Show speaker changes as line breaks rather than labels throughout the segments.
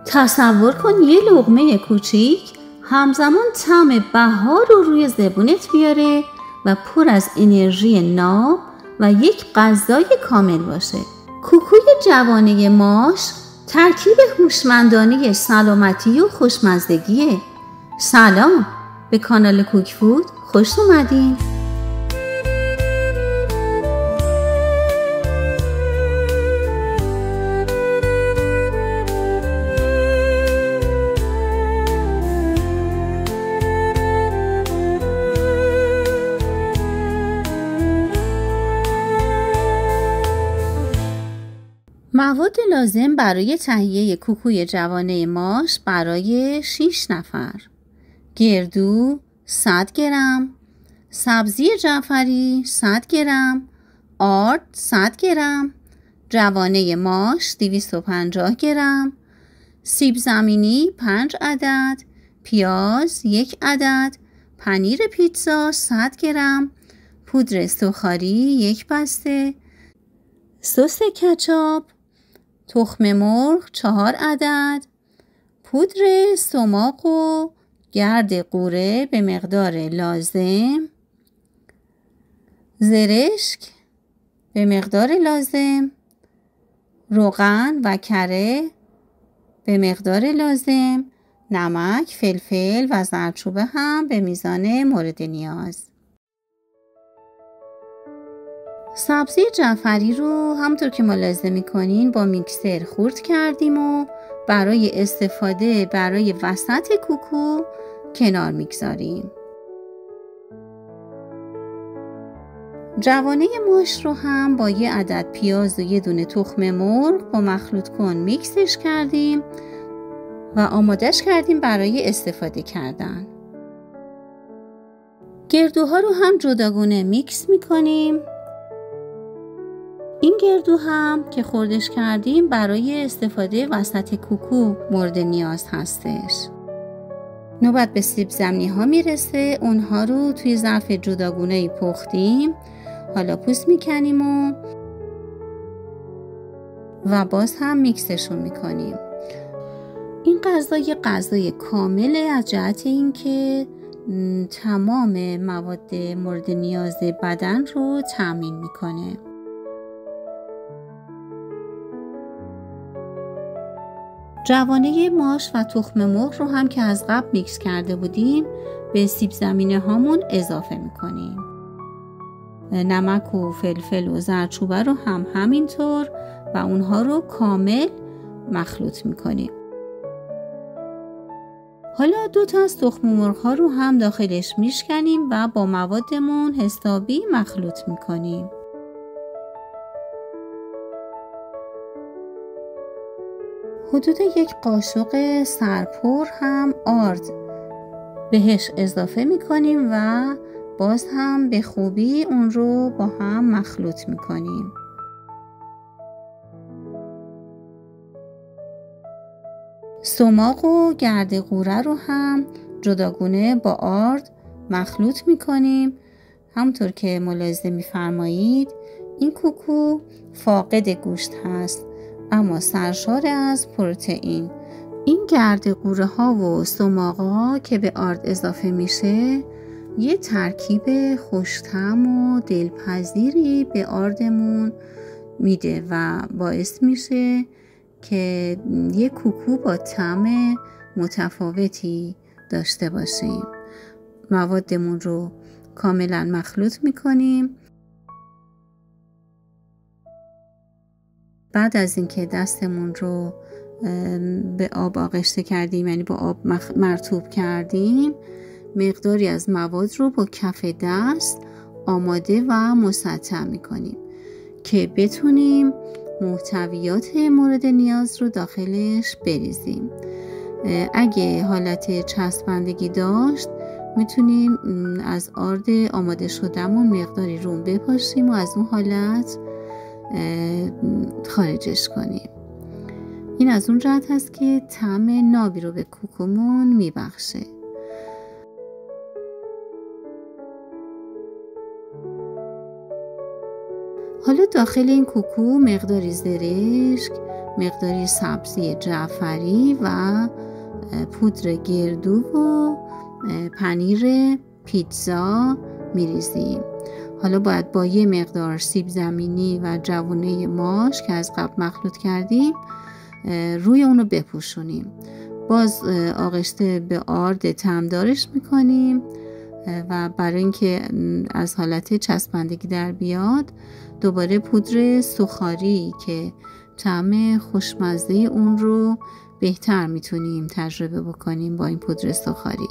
تصور کن یه لقمه کوچیک همزمان طعم بهار رو روی زبونت بیاره و پر از انرژی ناب و یک غذای کامل باشه. کوکوی جوانه ماش ترکیب هوشمندانه سلامتی و خوشمزدگیه. سلام، به کانال کوک فود خوش اومدین. مواد لازم برای تهیه کوکوی جوانه ماش برای 6 نفر: گردو 100 گرم، سبزی جعفری 100 گرم، آرد 100 گرم، جوانه ماش 250 گرم، سیب زمینی 5 عدد، پیاز 1 عدد، پنیر پیتزا 100 گرم، پودر سوخاری 1 بسته، سس کچاپ، تخم مرغ 4 عدد، پودر سماق و گرد قوره به مقدار لازم، زرشک به مقدار لازم، روغن و کره به مقدار لازم، نمک، فلفل و زردچوبه هم به میزان مورد نیاز. سبزی جعفری رو همونطور که ملاحظه میکنین با میکسر خورد کردیم و برای استفاده برای وسط کوکو کنار میگذاریم. جوانه ماش رو هم با 1 عدد پیاز و 1 دونه تخم مرغ با مخلوط کن میکسش کردیم و آمادش کردیم برای استفاده کردن. گردوها رو هم جداگونه میکس میکنیم. این گردو هم که خوردش کردیم برای استفاده وسط کوکو مورد نیاز هستش. نوبت به سیب زمینی ها میرسه. اونها رو توی ظرف جداگونه پختیم. حالا پوست میکنیم و باز هم میکسشون میکنیم. این غذا یه غذای کامله از جهت اینکه تمام مواد مورد نیاز بدن رو تامین میکنه. جوانه ماش و تخم مرغ رو هم که از قبل میکس کرده بودیم به سیب زمینه هامون اضافه میکنیم. نمک و فلفل و زردچوبه رو هم همینطور و اونها رو کامل مخلوط میکنیم. حالا 2 تا از تخم مرغ ها رو هم داخلش میشکنیم و با موادمون حسابی مخلوط میکنیم. حدود 1 قاشق سرپر هم آرد بهش اضافه میکنیم و باز هم به خوبی اون رو با هم مخلوط میکنیم. سماق و گرد قوره رو هم جداگونه با آرد مخلوط میکنیم. همونطور که ملاحظه میفرمایید این کوکو فاقد گوشت هست اما سرشار از پروتئین. این گرد قوره ها و سماقا که به آرد اضافه میشه یه ترکیب خوش‌طعم و دلپذیری به آردمون میده و باعث میشه که یه کوکو با طعم متفاوتی داشته باشیم. موادمون رو کاملا مخلوط میکنیم. بعد از اینکه دستمون رو به آب آغشته کردیم، یعنی با آب مرطوب کردیم، مقداری از مواد رو با کف دست آماده و مسطح میکنیم که بتونیم محتویات مورد نیاز رو داخلش بریزیم. اگه حالت چسبندگی داشت میتونیم از آرد آماده شدهمون مقداری روم بپاشیم و از اون حالت خارجش کنیم. این از اون جهت هست که طعم نابی رو به کوکومون میبخشه. حالا داخل این کوکو مقداری زرشک، مقداری سبزی جعفری و پودر گردو و پنیر پیتزا میریزیم. حالا باید با یه مقدار سیب زمینی و جوونه ماش که از قبل مخلوط کردیم روی اونو بپوشونیم. باز آغشته به آرد طعمدارش میکنیم و برای اینکه از حالت چسبندگی در بیاد دوباره پودر سوخاری که طعم خوشمزه اون رو بهتر میتونیم تجربه بکنیم با این پودر سوخاری.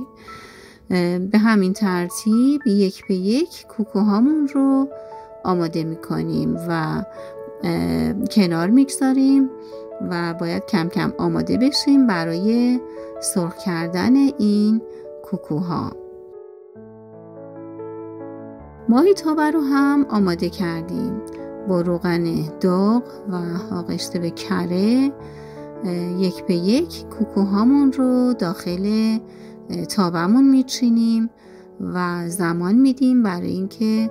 به همین ترتیب یک به یک کوکوهامون رو آماده میکنیم و کنار میگذاریم و باید کم کم آماده بشیم برای سرخ کردن این کوکوها. ماهی تابه رو هم آماده کردیم با روغن داغ و آغشته به کره. یک به یک کوکوهامون رو داخل تابمون میچینیم و زمان میدیم برای اینکه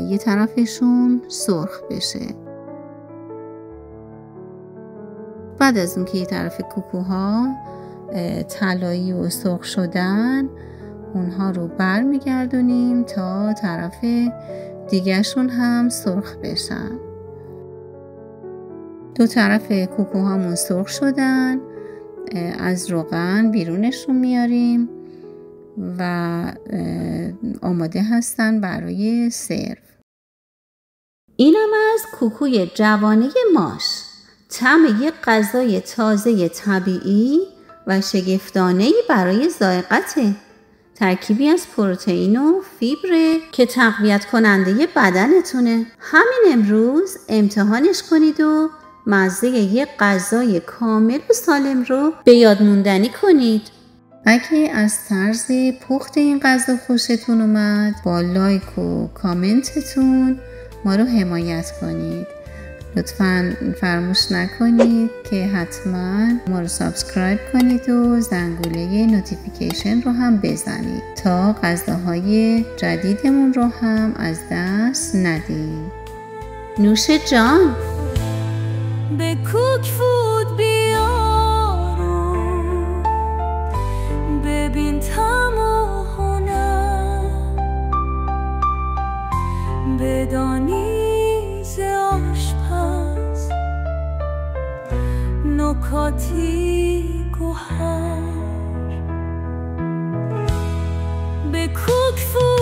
یه طرفشون سرخ بشه. بعد از اون که یه طرف کوکوها طلایی و سرخ شدن اونها رو برمیگردونیم تا طرف دیگهشون هم سرخ بشن. دو طرف کوکوهامون سرخ شدن، از روغن بیرونشون میاریم و آماده هستن برای سرو. اینم از کوکوی جوانه ماش. طعم یک غذای تازه طبیعی و شگفتانه‌ای برای ذائقته. ترکیبی از پروتئین و فیبر که تقویت کننده بدنتونه. همین امروز امتحانش کنید و مزه یک غذای کامل و سالم رو به یاد موندنی کنید. اگه از طرز پخت این غذا خوشتون اومد با لایک و کامنتتون ما رو حمایت کنید. لطفاً فراموش نکنید که حتما ما رو سابسکرایب کنید و زنگوله نوتیفیکیشن رو هم بزنید تا غذاهای جدیدمون رو هم از دست ندید. نوش جان.
به کوک فود بیارو ببین طعم و هنر بدانی ز آشپز نکاتی گوهر. به کوک فود